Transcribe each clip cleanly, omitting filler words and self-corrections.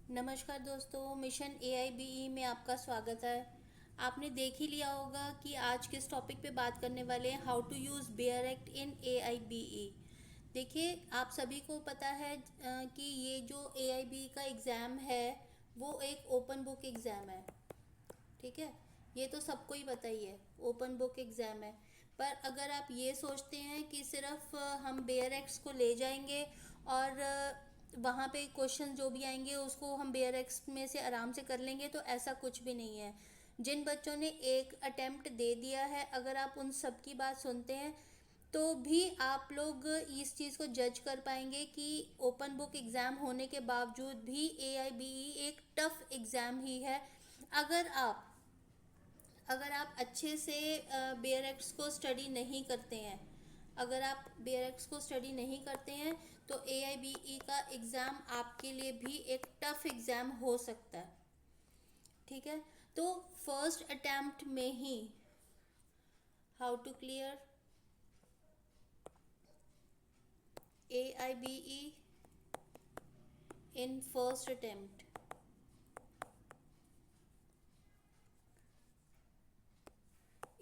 नमस्कार दोस्तों, mission AIBE में आपका स्वागत है। आपने देख ही लिया होगा कि आज किस टॉपिक पे बात करने वाले हैं, how to use bare act in AIBE। देखिए, आप सभी को पता है कि ये जो AIBE का एग्ज़ाम है वो एक ओपन बुक एग्ज़ाम है। ठीक है, ये तो सबको ही पता ही है, ओपन बुक एग्ज़ाम है। पर अगर आप ये सोचते हैं कि सिर्फ हम बेयर एक्ट्स को ले जाएंगे और वहाँ पे क्वेश्चन जो भी आएंगे उसको हम बेयर एक्ट्स में से आराम से कर लेंगे, तो ऐसा कुछ भी नहीं है। जिन बच्चों ने एक अटेम्प्ट दे दिया है, अगर आप उन सब की बात सुनते हैं तो भी आप लोग इस चीज़ को जज कर पाएंगे कि ओपन बुक एग्ज़ाम होने के बावजूद भी AIBE एक टफ एग्ज़ाम ही है। अगर आप अगर आप अच्छे से बेयर एक्ट्स को स्टडी नहीं करते हैं, अगर आप बेयर एक्ट्स को स्टडी नहीं करते हैं तो AIBE का एग्ज़ाम आपके लिए भी एक टफ एग्ज़ाम हो सकता है। ठीक है, तो फर्स्ट अटेम्प्ट में ही how to clear AIBE in first attempt.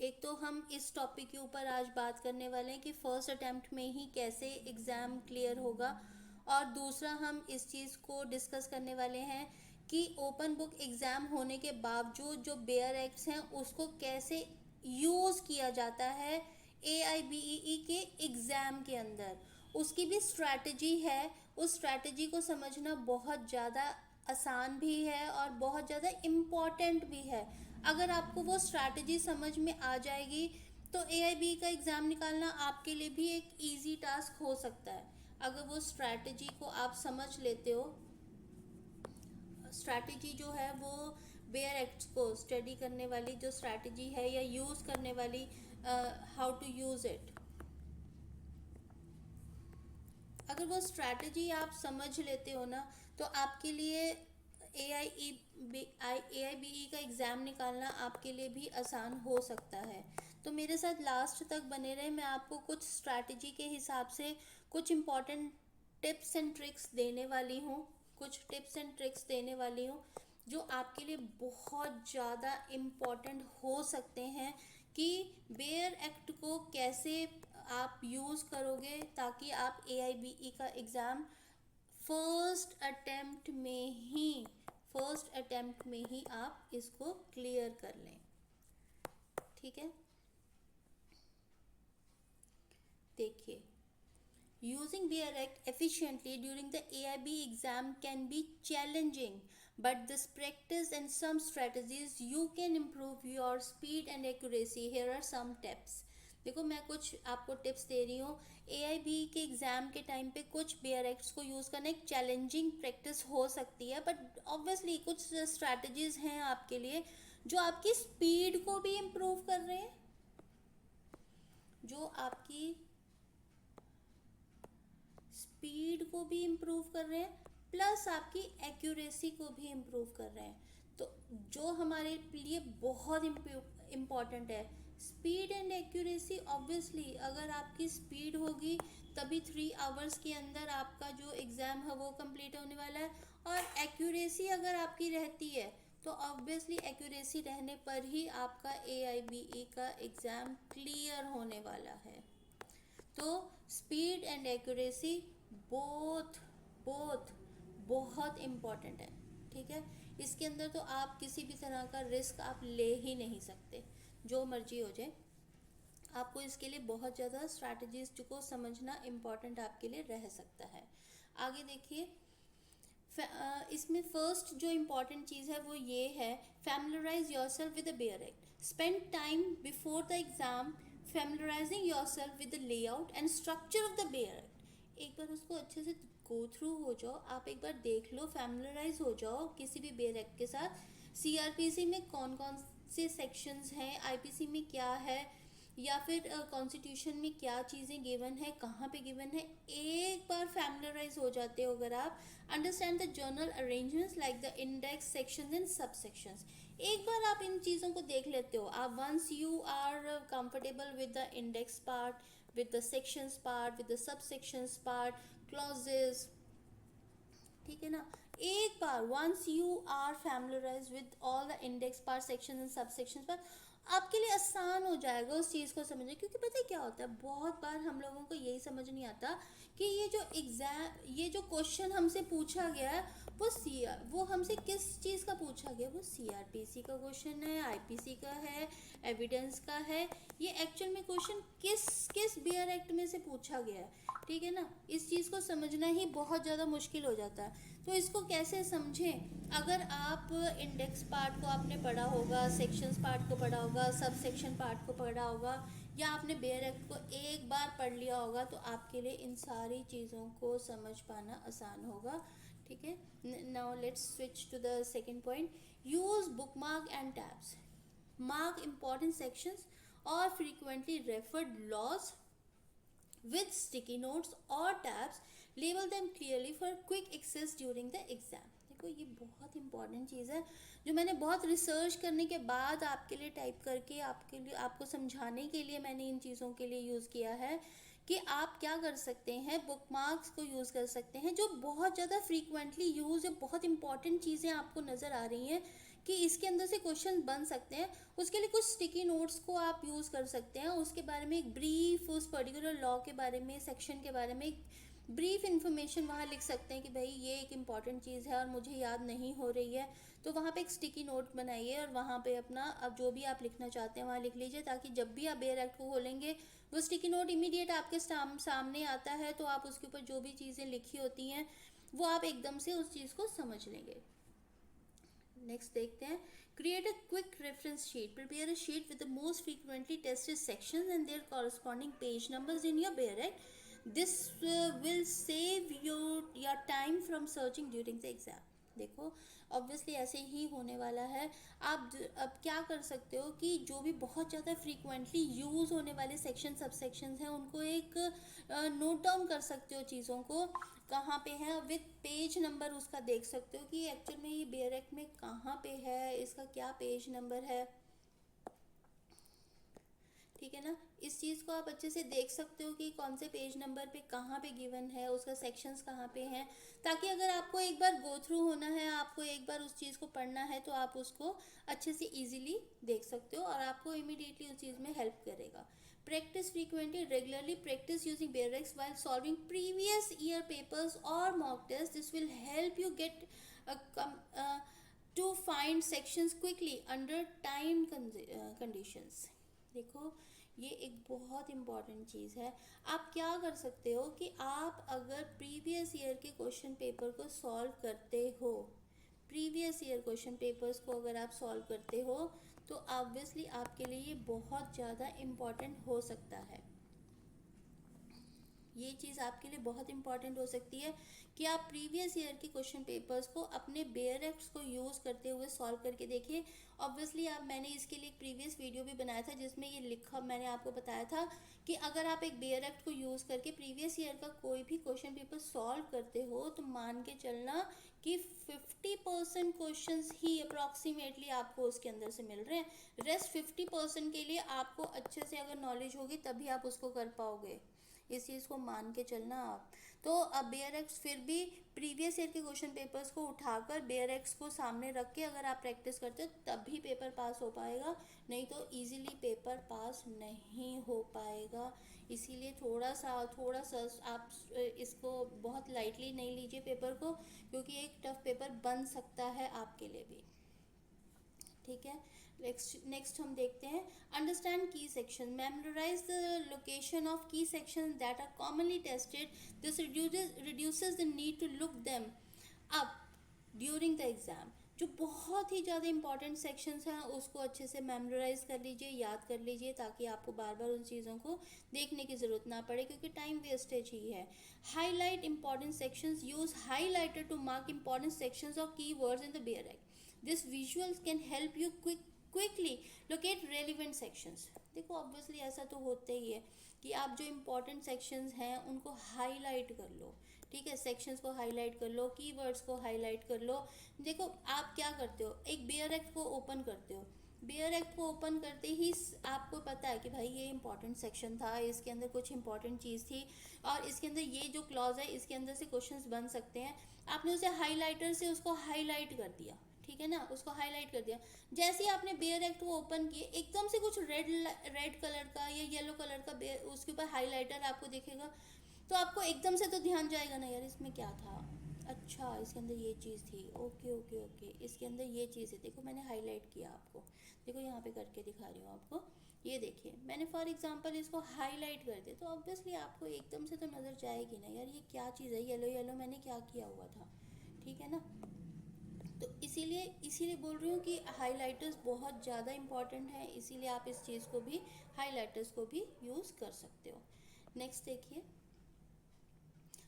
एक तो हम इस टॉपिक के ऊपर आज बात करने वाले हैं कि फर्स्ट अटेम्प्ट में ही कैसे एग्ज़ाम क्लियर होगा, और दूसरा हम इस चीज़ को डिस्कस करने वाले हैं कि ओपन बुक एग्ज़ाम होने के बावजूद जो बेयर एक्ट्स हैं उसको कैसे यूज़ किया जाता है AIBE के एग्ज़ाम के अंदर। उसकी भी स्ट्रैटेजी है, उस स्ट्रैटेजी को समझना बहुत ज़्यादा आसान भी है और बहुत ज़्यादा इम्पॉर्टेंट भी है। अगर आपको वो स्ट्रैटेजी समझ में आ जाएगी तो AIBE का एग्ज़ाम निकालना आपके लिए भी एक इजी टास्क हो सकता है। अगर वो स्ट्रैटेजी को आप समझ लेते हो, स्ट्रैटेजी जो है वो बेयर एक्ट्स को स्टडी करने वाली जो स्ट्रैटेजी है या यूज़ करने वाली, हाउ टू यूज़ इट, अगर वो स्ट्रैटेजी आप समझ लेते हो ना तो आपके लिए AIBE का एग्ज़ाम निकालना आपके लिए भी आसान हो सकता है। तो मेरे साथ लास्ट तक बने रहे, मैं आपको कुछ स्ट्रैटेजी के हिसाब से कुछ इम्पॉर्टेंट टिप्स एंड ट्रिक्स देने वाली हूँ, कुछ टिप्स एंड ट्रिक्स देने वाली हूँ जो आपके लिए बहुत ज़्यादा इम्पॉर्टेंट हो सकते हैं कि बेयर एक्ट को कैसे आप यूज़ करोगे ताकि आप AIBE का एग्ज़ाम फर्स्ट अटेम्प्ट में ही आप इसको क्लियर कर लें। ठीक है, देखिए, using Bear Act efficiently during the AIB exam can be challenging, but this practice and some strategies you can improve your speed and accuracy. Here are some tips. देखो, मैं कुछ आपको टिप्स दे रही हूँ। AIB के एग्ज़ाम के time पे कुछ बेयर एक्ट्स को यूज़ करना एक चैलेंजिंग प्रैक्टिस हो सकती है, बट ऑब्वियसली कुछ स्ट्रैटेजीज़ हैं आपके लिए जो आपकी स्पीड को भी इम्प्रूव कर रहे हैं, जो आपकी स्पीड को भी इम्प्रूव कर रहे हैं, प्लस आपकी एक्यूरेसी को भी इम्प्रूव कर रहे हैं। तो जो हमारे लिए बहुत इम्पॉर्टेंट है, स्पीड एंड एक्यूरेसी। ऑब्वियसली अगर आपकी स्पीड होगी तभी 3 आवर्स के अंदर आपका जो एग्ज़ाम है वो कंप्लीट होने वाला है, और एक्यूरेसी अगर आपकी रहती है तो ऑब्वियसली एक्यूरेसी रहने पर ही आपका AIBE का एग्ज़ाम क्लियर होने वाला है। तो speed and accuracy both both बहुत इम्पॉर्टेंट है। ठीक है, इसके अंदर तो आप किसी भी तरह का रिस्क आप ले ही नहीं सकते, जो मर्जी हो जाए। आपको इसके लिए बहुत ज़्यादा स्ट्रैटेजीज को समझना इम्पॉर्टेंट आपके लिए रह सकता है। आगे देखिए, इसमें फर्स्ट जो इम्पॉर्टेंट चीज़ है वो ये है, familiarise yourself with the bare act. Spend time before the exam familiarising yourself with the layout and structure of the bare act. एक बार उसको अच्छे से गो थ्रू हो जाओ, आप एक बार देख लो, फैमिलराइज हो जाओ किसी भी बेयर एक्ट के साथ। CRPC में कौन कौन से सेक्शंस हैं, IPC में क्या है, या फिर कॉन्स्टिट्यूशन में क्या चीज़ें गिवन है, कहाँ पे गिवन है, एक बार फैमिलराइज हो जाते हो अगर आप, understand the journal arrangements like the index sections and सब सेक्शंस। एक बार आप इन चीज़ों को देख लेते हो, आप once you are comfortable with the index part, with the sections part, with the sub sections part, clauses, ठीक है ना। एक बार once you are familiarise with all the index part section and sub section पर, आपके लिए आसान हो जाएगा उस चीज़ को समझना। क्योंकि पता है क्या होता है, बहुत बार हम लोगों को यही समझ नहीं आता कि ये जो क्वेश्चन हमसे पूछा गया है वो हमसे किस चीज़ का पूछा गया। वो सीआरपीसी का क्वेश्चन है, आईपीसी का है, एविडेंस का है। ये एक्चुअल में क्वेश्चन किस किस बेयर एक्ट में से पूछा गया है, ठीक है ना। इस चीज़ को समझना ही बहुत ज़्यादा मुश्किल हो जाता है। तो इसको कैसे समझें? अगर आप इंडेक्स पार्ट को आपने पढ़ा होगा, सेक्शंस पार्ट को पढ़ा होगा, सब सेक्शन पार्ट को पढ़ा होगा, या आपने बेयर एक्ट को एक बार पढ़ लिया होगा, तो आपके लिए इन सारी चीज़ों को समझ पाना आसान होगा, ठीक है। Now let's switch to the second point. Use bookmark and tabs, mark important sections or frequently referred laws with sticky notes or tabs, label them clearly for quick access during the exam। देखो ये बहुत important चीज़ है जो मैंने बहुत research करने के बाद आपके लिए टाइप करके आपको समझाने के लिए मैंने इन चीज़ों के लिए यूज़ किया है कि आप क्या कर सकते हैं, बुकमार्क्स को यूज़ कर सकते हैं जो बहुत ज़्यादा फ्रीक्वेंटली यूज़ या बहुत इंपॉर्टेंट चीज़ें आपको नज़र आ रही हैं कि इसके अंदर से क्वेश्चन बन सकते हैं। उसके लिए कुछ स्टिकी नोट्स को आप यूज़ कर सकते हैं, उसके बारे में एक ब्रीफ, उस पर्टिकुलर लॉ के बारे में, सेक्शन के बारे में एक ब्रीफ इन्फॉर्मेशन वहाँ लिख सकते हैं कि भाई ये एक इम्पॉर्टेंट चीज़ है और मुझे याद नहीं हो रही है। तो वहाँ पे एक स्टिकी नोट बनाइए और वहाँ पे अपना अब जो भी आप लिखना चाहते हैं वहाँ लिख लीजिए, ताकि जब भी आप बेयर एक्ट को खोलेंगे वो स्टिकी नोट इमीडिएट आपके सामने आता है, तो आप उसके ऊपर जो भी चीज़ें लिखी होती हैं वो आप एकदम से उस चीज़ को समझ लेंगे। नेक्स्ट देखते हैं, create a quick reference sheet, prepare a sheet with the most frequently tested sections and there corresponding page numbers in your bare act. This will save your time from searching during the exam. देखो obviously ऐसे ही होने वाला है। आप अब क्या कर सकते हो कि जो भी बहुत ज़्यादा फ्रीक्वेंटली यूज़ होने वाले सेक्शन सब सेक्शंस हैं उनको एक नोट डाउन कर सकते हो, चीज़ों को कहाँ पे है विद पेज नंबर उसका देख सकते हो कि एक्चुअल में ये बेयर एक्ट में कहाँ पे है, इसका क्या पेज नंबर है, ठीक है ना। इस चीज़ को आप अच्छे से देख सकते हो कि कौन से पेज नंबर पे कहाँ पे गिवन है, उसका सेक्शंस कहाँ पे हैं, ताकि अगर आपको एक बार गो थ्रू होना है, आपको एक बार उस चीज़ को पढ़ना है, तो आप उसको अच्छे से इजीली देख सकते हो और आपको इमीडिएटली उस चीज़ में हेल्प करेगा। Practice frequently, regularly practice using bare X while solving previous year papers or mock tests. This will help you get to find sections quickly under time conditions। देखो ये एक बहुत इम्पॉर्टेंट चीज़ है। आप क्या कर सकते हो कि आप अगर प्रीवियस ईयर के क्वेश्चन पेपर को सॉल्व करते हो, प्रीवियस ईयर क्वेश्चन पेपर्स को अगर आप सॉल्व करते हो तो ऑब्वियसली आपके लिए ये बहुत ज़्यादा इम्पॉर्टेंट हो सकता है। ये चीज़ आपके लिए बहुत इंपॉर्टेंट हो सकती है कि आप प्रीवियस ईयर के क्वेश्चन पेपर्स को अपने बेयर एक्ट्स को यूज़ करते हुए सॉल्व करके देखिए। ऑब्वियसली मैंने इसके लिए एक प्रीवियस वीडियो भी बनाया था जिसमें ये लिखा, मैंने आपको बताया था कि अगर आप एक बेयर एक्ट को यूज़ करके प्रीवियस ईयर का कोई भी क्वेश्चन पेपर सॉल्व करते हो तो मान के चलना कि 50% क्वेश्चन ही अप्रॉक्सीमेटली आपको उसके अंदर से मिल रहे हैं। रेस्ट 50% के लिए आपको अच्छे से अगर नॉलेज होगी तभी आप उसको कर पाओगे। इस चीज़ को मान के चलना आप। तो अब बेयर एक्स फिर भी प्रीवियस ईयर के क्वेश्चन पेपर्स को उठाकर बेयर एक्स को सामने रख के अगर आप प्रैक्टिस करते हो तभी पेपर पास हो पाएगा, नहीं तो इजीली पेपर पास नहीं हो पाएगा। इसीलिए थोड़ा सा आप इसको बहुत लाइटली नहीं लीजिए पेपर को, क्योंकि एक टफ पेपर बन सकता है आपके लिए भी, ठीक है। नेक्स्ट हम देखते हैं, understand key section, memorise the location of key section that are commonly tested. This reduces the need to look them up during the exam. जो बहुत ही ज़्यादा इंपॉर्टेंट सेक्शंस हैं उसको अच्छे से मेमोराइज कर लीजिए, याद कर लीजिए, ताकि आपको बार बार उन चीज़ों को देखने की ज़रूरत ना पड़े, क्योंकि टाइम वेस्टेज ही है। Highlight important sections, use highlighter to mark important sections of key words in the bare act. This visuals can help you quickly locate relevant sections। देखो ऑब्वियसली ऐसा तो होता ही है कि आप जो इम्पोर्टेंट सेक्शंस हैं उनको हाईलाइट कर लो, ठीक है, सेक्शंस को हाईलाइट कर लो, कीवर्ड्स को हाईलाइट कर लो। देखो आप क्या करते हो, एक बेयर एक्ट को ओपन करते हो, बेयर एक्ट को ओपन करते ही आपको पता है कि भाई ये इंपॉर्टेंट सेक्शन था, इसके अंदर कुछ इंपॉर्टेंट चीज़ थी और इसके अंदर ये जो क्लॉज है इसके अंदर से क्वेश्चंस बन सकते हैं। आपने उसे हाईलाइटर से उसको हाईलाइट कर दिया, ठीक है ना, उसको हाईलाइट कर दिया। जैसे ही आपने बेयर एक्ट को ओपन किए एकदम से कुछ रेड कलर का या येलो कलर का उसके ऊपर हाईलाइटर आपको दिखेगा, तो आपको एकदम से तो ध्यान जाएगा ना, यार इसमें क्या था, अच्छा इसके अंदर ये चीज़ थी, ओके ओके ओके, इसके अंदर ये चीज़ है, देखो मैंने हाईलाइट किया आपको, देखो यहाँ पे करके दिखा रही हूँ आपको, ये देखिए मैंने फॉर एग्जांपल इसको हाईलाइट कर दिया, तो ऑब्वियसली आपको एकदम से तो नज़र जाएगी ना यार ये क्या चीज़ है, येलो येलो मैंने क्या किया हुआ था, ठीक है ना। तो इसीलिए इसीलिए बोल रही हूँ कि हाइलाइटर्स बहुत ज़्यादा इंपॉर्टेंट है, इसीलिए आप इस चीज़ को भी, हाइलाइटर्स को भी यूज़ कर सकते हो। नेक्स्ट देखिए,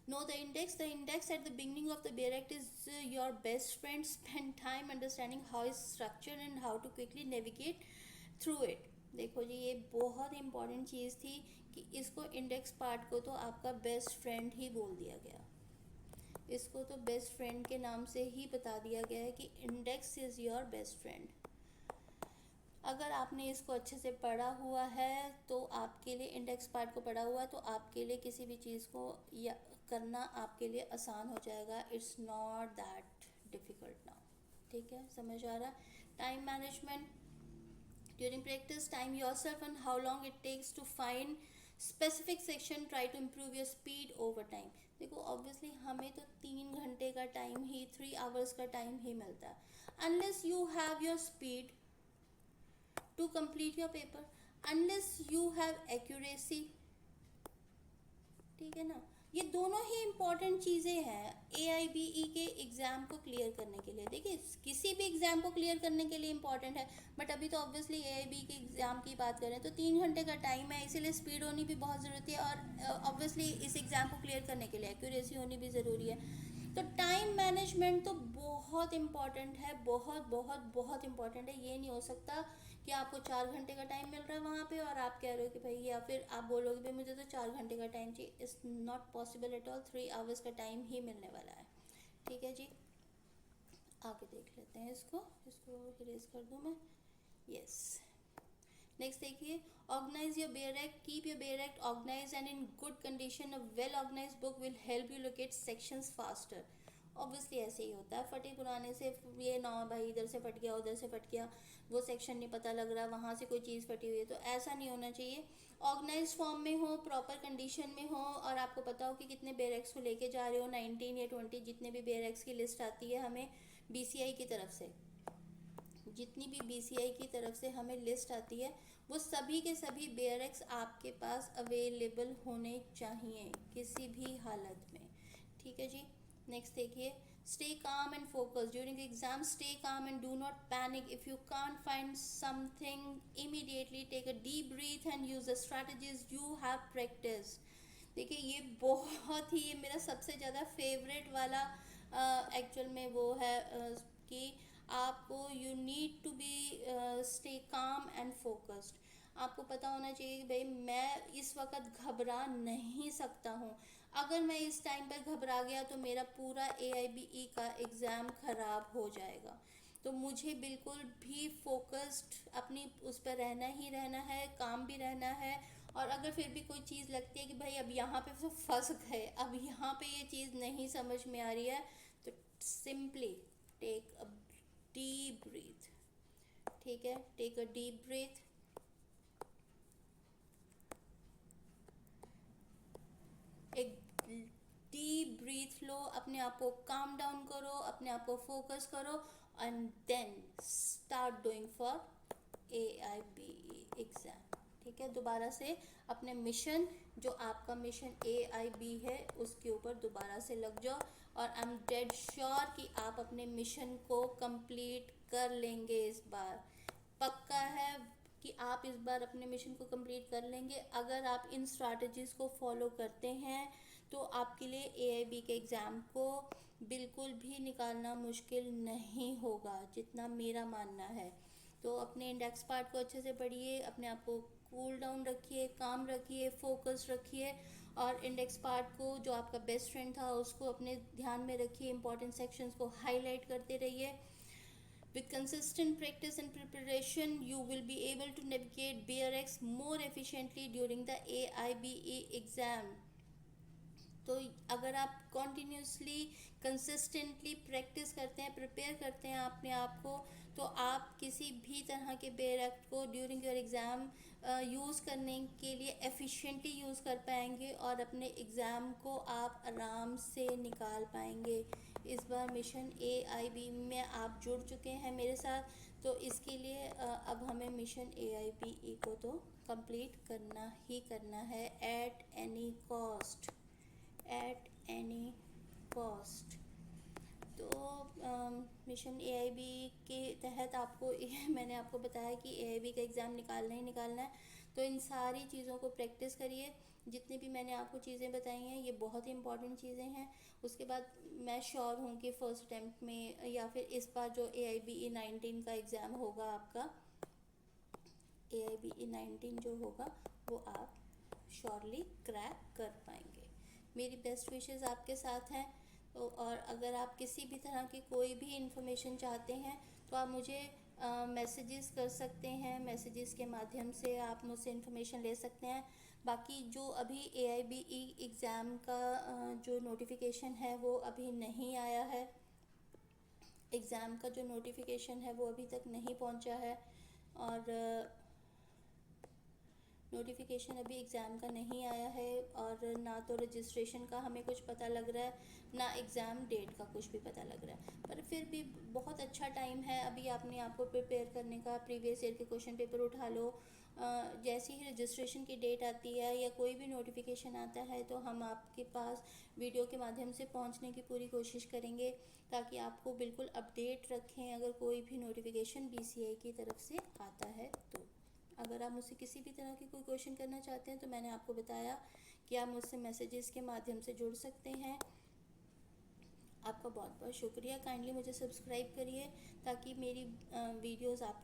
know the index at the beginning of the bear act is your best friend. Spend time understanding how it's structured and how to quickly navigate through it. देखो जी ये बहुत इंपॉर्टेंट चीज़ थी कि इसको इंडेक्स पार्ट को तो आपका बेस्ट फ्रेंड ही बोल दिया गया, इसको तो बेस्ट फ्रेंड के नाम से ही बता दिया गया है कि index is your best friend. अगर आपने इसको अच्छे से पढ़ा हुआ है तो आपके लिए, इंडेक्स पार्ट को पढ़ा हुआ है तो आपके लिए किसी भी चीज़ को या करना आपके लिए आसान हो जाएगा। It's not that difficult now, ठीक है, समझ आ रहा है। Time management during practice, time yourself and how long it takes to find specific section, try to improve your speed over time. देखो ऑब्वियसली हमें तो 3 घंटे का टाइम ही, 3 आवर्स का टाइम ही मिलता है, unless you have your speed to complete your paper, unless you have accuracy, ठीक है ना। ये दोनों ही इम्पॉर्टेंट चीज़ें हैं AIBE के एग्ज़ाम को क्लियर करने के लिए। देखिए किसी भी एग्ज़ाम को क्लियर करने के लिए इम्पॉर्टेंट है, बट अभी तो ऑब्वियसली AIBE के एग्ज़ाम की बात करें तो 3 घंटे का टाइम है, इसीलिए स्पीड होनी भी बहुत ज़रूरत है और ऑब्वियसली इस एग्ज़ाम को क्लियर करने के लिए एक्यूरेसी होनी भी ज़रूरी है। तो टाइम मैनेजमेंट तो बहुत इम्पॉर्टेंट है, बहुत बहुत बहुत इम्पॉर्टेंट है। ये नहीं हो सकता कि आपको 4 घंटे का टाइम मिल रहा है वहाँ पे और आप कह रहे हो कि भाई, या फिर आप बोलोगे भाई मुझे तो 4 घंटे का टाइम चाहिए, it's not possible at all. 3 hours का टाइम ही मिलने वाला है, ठीक है जी। आगे देख लेते हैं इसको इरेज कर दूँ मैं, यस। नेक्स्ट देखिए, organise your bare act, keep your bare act organise and in good condition. A well organise book will help you locate sections faster. Obviously ऐसे ही होता है, फटे पुराने से ये ना भाई इधर से फट गया उधर से फट गया, वो सेक्शन नहीं पता लग रहा, वहाँ से कोई चीज़ फटी हुई है, तो ऐसा नहीं होना चाहिए। ऑर्गेनाइज फॉर्म में हो, प्रॉपर कंडीशन में हो और आपको पता हो कि कितने बेयर एक्ट्स को लेके जा रहे हो, 19 या 20 जितने भी बेयर एक्ट्स की लिस्ट आती है हमें BCI की तरफ से, जितनी भी BCI की तरफ से हमें लिस्ट आती है वो सभी के सभी बेयर एक्ट्स आपके पास अवेलेबल होने चाहिए किसी भी हालत में, ठीक है जी। नेक्स्ट देखिए, stay calm and focus during exam, stay calm and do not panic. If you can't find something immediately take a deep breath and use the strategies you have practice. देखिए ये बहुत ही, ये मेरा सबसे ज़्यादा फेवरेट वाला actual में वो है कि आपको you need to be stay calm and focused. आपको पता होना चाहिए कि भाई मैं इस वक्त घबरा नहीं सकता हूँ, अगर मैं इस टाइम पर घबरा गया तो मेरा पूरा AIBE का एग्ज़ाम ख़राब हो जाएगा। तो मुझे बिल्कुल भी फोकस्ड अपनी उस पर रहना ही रहना है, काम भी रहना है। और अगर फिर भी कोई चीज़ लगती है कि भाई अब यहाँ पे तो फंस गए, अब यहाँ पे ये चीज़ नहीं समझ में आ रही है, तो simply take a deep breath, ठीक है, टेक अ डीप ब्रीथ, एक डीप ब्रीथ लो, अपने आप को काम डाउन करो, अपने आप को फोकस करो and then start doing for AIBE exam, ठीक है। दोबारा से अपने मिशन, जो आपका मिशन AIB है उसके ऊपर दोबारा से लग जाओ और आई एम डेड श्योर कि आप अपने मिशन को कंप्लीट कर लेंगे इस बार, पक्का है कि आप इस बार अपने मिशन को कंप्लीट कर लेंगे। अगर आप इन स्ट्रैटेजीज़ को फॉलो करते हैं तो आपके लिए AIB के एग्ज़ाम को बिल्कुल भी निकालना मुश्किल नहीं होगा, जितना मेरा मानना है। तो अपने इंडेक्स पार्ट को अच्छे से पढ़िए, अपने आप को कूल डाउन रखिए, काम रखिए, फोकस रखिए और इंडेक्स पार्ट को, जो आपका बेस्ट फ्रेंड था, उसको अपने ध्यान में रखिए, इंपॉर्टेंट सेक्शंस को हाईलाइट करते रहिए। With consistent practice and preparation, you will be able to navigate BRX more efficiently during the AIBE exam. तो अगर आप कॉन्टीन्यूसली कंसिस्टेंटली प्रैक्टिस करते हैं, प्रिपेयर करते हैं अपने आप को, तो आप किसी भी तरह के बेयर एक्ट को ड्यूरिंग योर एग्ज़ाम यूज़ करने के लिए एफिशिएंटली यूज़ कर पाएंगे और अपने एग्ज़ाम को आप आराम से निकाल पाएंगे। इस बार मिशन AIB में आप जुड़ चुके हैं मेरे साथ, तो इसके लिए अब हमें मिशन AIBE को तो कंप्लीट करना ही करना है at any cost, at any cost. तो मिशन AIB के तहत आपको मैंने आपको बताया कि AIB का एग्ज़ाम निकालना ही निकालना है, तो इन सारी चीज़ों को प्रैक्टिस करिए। जितनी भी मैंने आपको चीज़ें बताई हैं ये बहुत ही इंपॉर्टेंट चीज़ें हैं। उसके बाद मैं श्योर हूँ कि फ़र्स्ट अटैम्प्ट में या फिर इस बार जो AIBE 19 का एग्ज़ाम होगा आपका, AIBE 19 जो होगा वो आप श्योरली क्रैक कर पाएंगे। मेरी बेस्ट विशेज़ आपके साथ हैं। तो और अगर आप किसी भी तरह की कोई भी इंफॉर्मेशन चाहते हैं तो आप मुझे मैसेजेस कर सकते हैं, मैसेजेस के माध्यम से आप मुझसे इंफॉर्मेशन ले सकते हैं। बाकी जो अभी AIBE एग्ज़ाम का जो नोटिफिकेशन है वो अभी नहीं आया है, एग्ज़ाम का जो नोटिफिकेशन है वो अभी तक नहीं पहुंचा है, और नोटिफिकेशन अभी एग्ज़ाम का नहीं आया है, और ना तो रजिस्ट्रेशन का हमें कुछ पता लग रहा है, ना एग्ज़ाम डेट का कुछ भी पता लग रहा है। पर फिर भी बहुत अच्छा टाइम है अभी अपने आप को प्रिपेयर करने का। प्रीवियस ईयर के क्वेश्चन पेपर उठा लो, जैसे ही रजिस्ट्रेशन की डेट आती है या कोई भी नोटिफिकेशन आता है तो हम आपके पास वीडियो के माध्यम से पहुंचने की पूरी कोशिश करेंगे, ताकि आपको बिल्कुल अपडेट रखें अगर कोई भी नोटिफिकेशन BCI की तरफ से आता है तो। अगर आप मुझसे किसी भी तरह की कोई क्वेश्चन करना चाहते हैं तो मैंने आपको बताया कि आप मुझसे मैसेजेस के माध्यम से जुड़ सकते हैं। आपका बहुत बहुत शुक्रिया। काइंडली मुझे सब्सक्राइब करिए ताकि मेरी वीडियोस आप